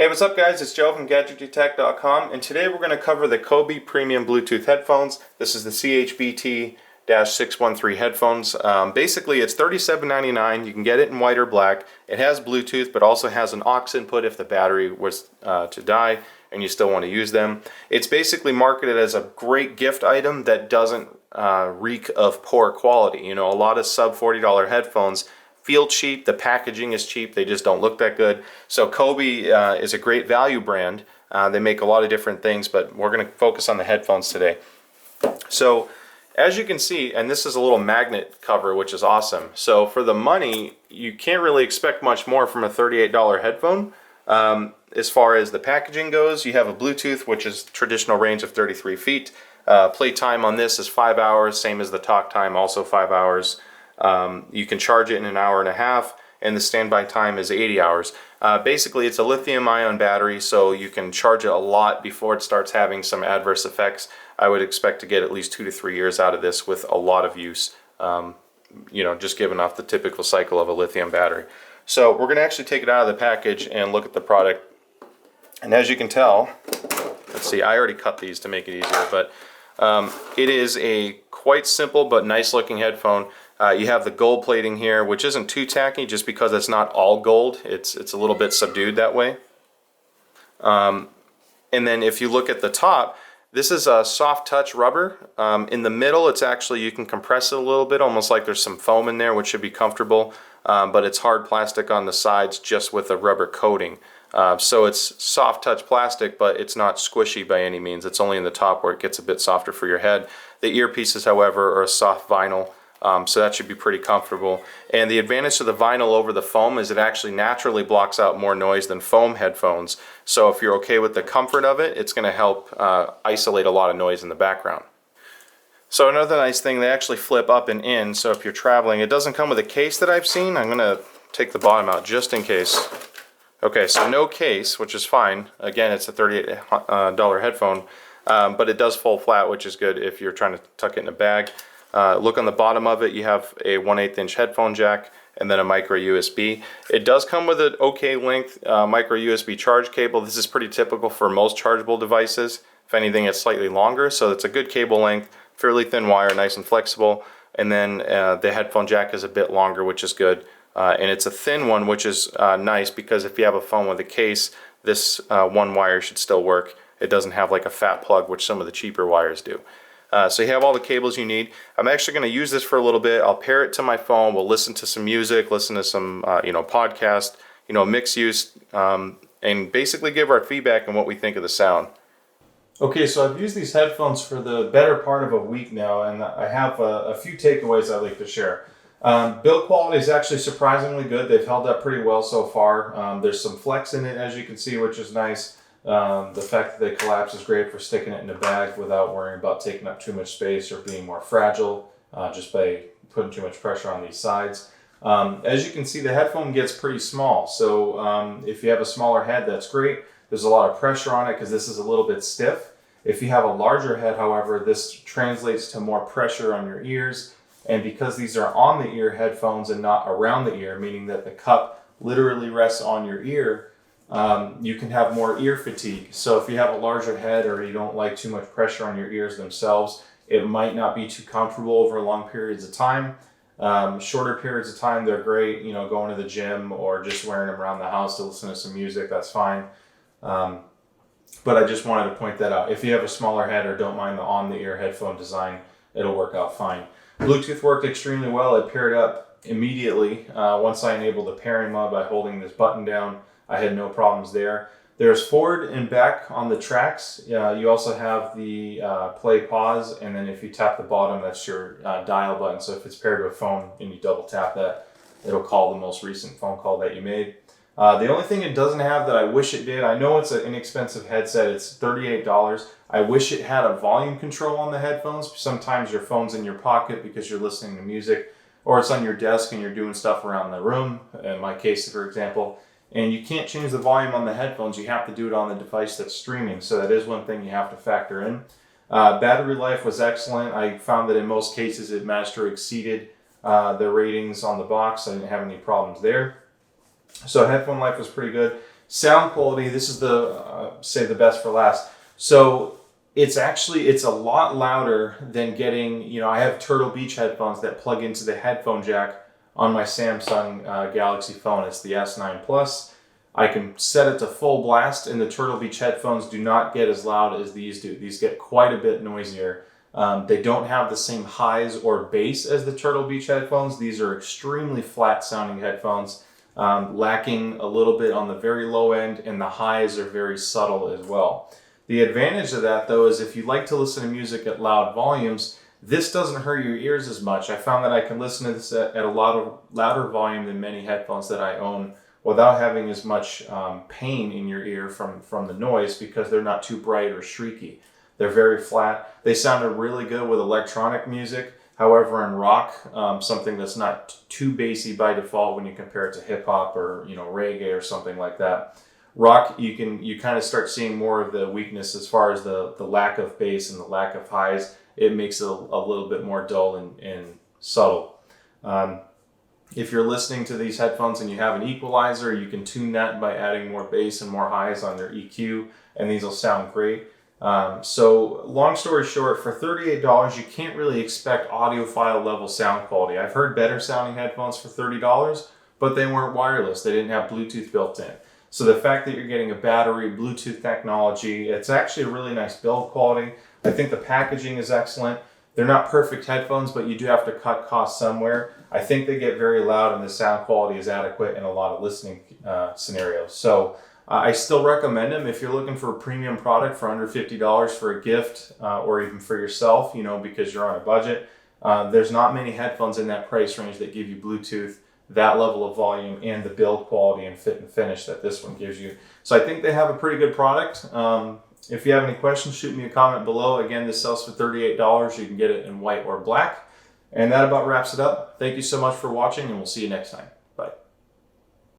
Hey, what's up guys? It's Joe from GadgetryTech.com, and today we're going to cover the Coby Premium Bluetooth headphones. This is the CHBT-613 headphones. Basically, it's $37.99. You can get it in white or black. It has Bluetooth, but also has an aux input if the battery was to die and you still want to use them. It's basically marketed as a great gift item that doesn't reek of poor quality. You know, a lot of sub $40 headphones feel cheap, the packaging is cheap, they just don't look that good. So Coby is a great value brand. They make a lot of different things, but we're going to focus on the headphones today. So as you can see, and this is a little magnet cover, which is awesome. So for the money, you can't really expect much more from a $38 headphone. As far as the packaging goes, you have a Bluetooth, which is traditional range of 33 feet. Play time on this is 5 hours, same as the talk time, also 5 hours. You can charge it in an hour and a half, and the standby time is 80 hours. Basically, it's a lithium-ion battery, so you can charge it a lot before it starts having some adverse effects. I would expect to get at least 2 to 3 years out of this with a lot of use, you know, just given off the typical cycle of a lithium battery. So we're going to actually take it out of the package and look at the product. And as you can tell, let's see, I already cut these to make it easier, but it is a quite simple but nice looking headphone. You have the gold plating here, which isn't too tacky just because it's not all gold. It's a little bit subdued that way. And then if you look at the top, this is a soft touch rubber. In the middle, it's actually, you can compress it a little bit, almost like there's some foam in there, which should be comfortable. But it's hard plastic on the sides just with a rubber coating. So it's soft touch plastic, but it's not squishy by any means. It's only in the top where it gets a bit softer for your head. The earpieces, however, are a soft vinyl. So that should be pretty comfortable. And the advantage to the vinyl over the foam is it actually naturally blocks out more noise than foam headphones. So if you're okay with the comfort of it, it's going to help isolate a lot of noise in the background. So another nice thing, they actually flip up and in. So if you're traveling, it doesn't come with a case that I've seen. I'm going to take the bottom out just in case. Okay, so no case, which is fine. Again, it's a $38 headphone, but it does fold flat, which is good if you're trying to tuck it in a bag. Look on the bottom of it, you have a 1/8 inch headphone jack and then a micro USB. It does come with an okay length micro USB charge cable. This is pretty typical for most chargeable devices. If anything, it's slightly longer, so it's a good cable length, fairly thin wire, nice and flexible. And then the headphone jack is a bit longer, which is good. And it's a thin one, which is nice because if you have a phone with a case, this one wire should still work. It doesn't have like a fat plug, which some of the cheaper wires do. So you have all the cables you need. I'm actually going to use this for a little bit. I'll pair it to my phone. We'll listen to some music, listen to some you know, podcast, you know, mix use, and basically give our feedback on what we think of the sound. Okay, so I've used these headphones for the better part of a week now, and I have a few takeaways I'd like to share. Build quality is actually surprisingly good. They've held up pretty well so far. There's some flex in it, as you can see, which is nice. The fact that they collapse is great for sticking it in a bag without worrying about taking up too much space or being more fragile just by putting too much pressure on these sides. As you can see, the headphone gets pretty small, so if you have a smaller head, that's great. There's a lot of pressure on it because this is a little bit stiff. If you have a larger head, however, this translates to more pressure on your ears, and because these are on the ear headphones and not around the ear, meaning that the cup literally rests on your ear, you can have more ear fatigue. So if you have a larger head or you don't like too much pressure on your ears themselves, it might not be too comfortable over long periods of time. Shorter periods of time, they're great, you know, going to the gym or just wearing them around the house to listen to some music, that's fine. But I just wanted to point that out. If you have a smaller head or don't mind the on-the-ear headphone design, it'll work out fine. Bluetooth worked extremely well. It paired up immediately. Once I enabled the pairing mode by holding this button down, I had no problems there. There's forward and back on the tracks. You also have the play pause, and then if you tap the bottom, that's your dial button. So if it's paired to a phone and you double tap that, it'll call the most recent phone call that you made. The only thing it doesn't have that I wish it did, I know it's an inexpensive headset, it's $38. I wish it had a volume control on the headphones. Sometimes your phone's in your pocket because you're listening to music, or it's on your desk and you're doing stuff around the room, in my case, for example, and you can't change the volume on the headphones. You have to do it on the device that's streaming, so that is one thing you have to factor in. Battery life was excellent. I found that in most cases it matched or exceeded the ratings on the box. I didn't have any problems there. So headphone life was pretty good. Sound quality, this is the, say the best for last. So it's a lot louder than getting, I have Turtle Beach headphones that plug into the headphone jack on my Samsung Galaxy phone. It's the S9 Plus. I can set it to full blast, and the Turtle Beach headphones do not get as loud as these do. These get quite a bit noisier. They don't have the same highs or bass as the Turtle Beach headphones. These are extremely flat sounding headphones, lacking a little bit on the very low end, and the highs are very subtle as well. The advantage of that, though, is if you like to listen to music at loud volumes, this doesn't hurt your ears as much. I found that I can listen to this at a louder volume than many headphones that I own without having as much pain in your ear from the noise, because they're not too bright or shrieky. They're very flat. They sounded really good with electronic music. However, in rock, something that's not too bassy by default when you compare it to hip hop or reggae or something like that, rock, you kind of start seeing more of the weakness as far as the lack of bass and the lack of highs. It makes it a little bit more dull and subtle. If you're listening to these headphones and you have an equalizer, you can tune that by adding more bass and more highs on their EQ, and these will sound great. So long story short, for $38, you can't really expect audiophile level sound quality. I've heard better sounding headphones for $30, but they weren't wireless. They didn't have Bluetooth built in. So the fact that you're getting a battery, Bluetooth technology, it's actually a really nice build quality. I think the packaging is excellent. They're not perfect headphones, but you do have to cut costs somewhere. I think they get very loud, and the sound quality is adequate in a lot of listening scenarios. So I still recommend them if you're looking for a premium product for under $50 for a gift or even for yourself, because you're on a budget. There's not many headphones in that price range that give you Bluetooth, that level of volume, and the build quality and fit and finish that this one gives you. So I think they have a pretty good product. If you have any questions, shoot me a comment below. Again, this sells for $38. You can get it in white or black. And that about wraps it up. Thank you so much for watching, and we'll see you next time.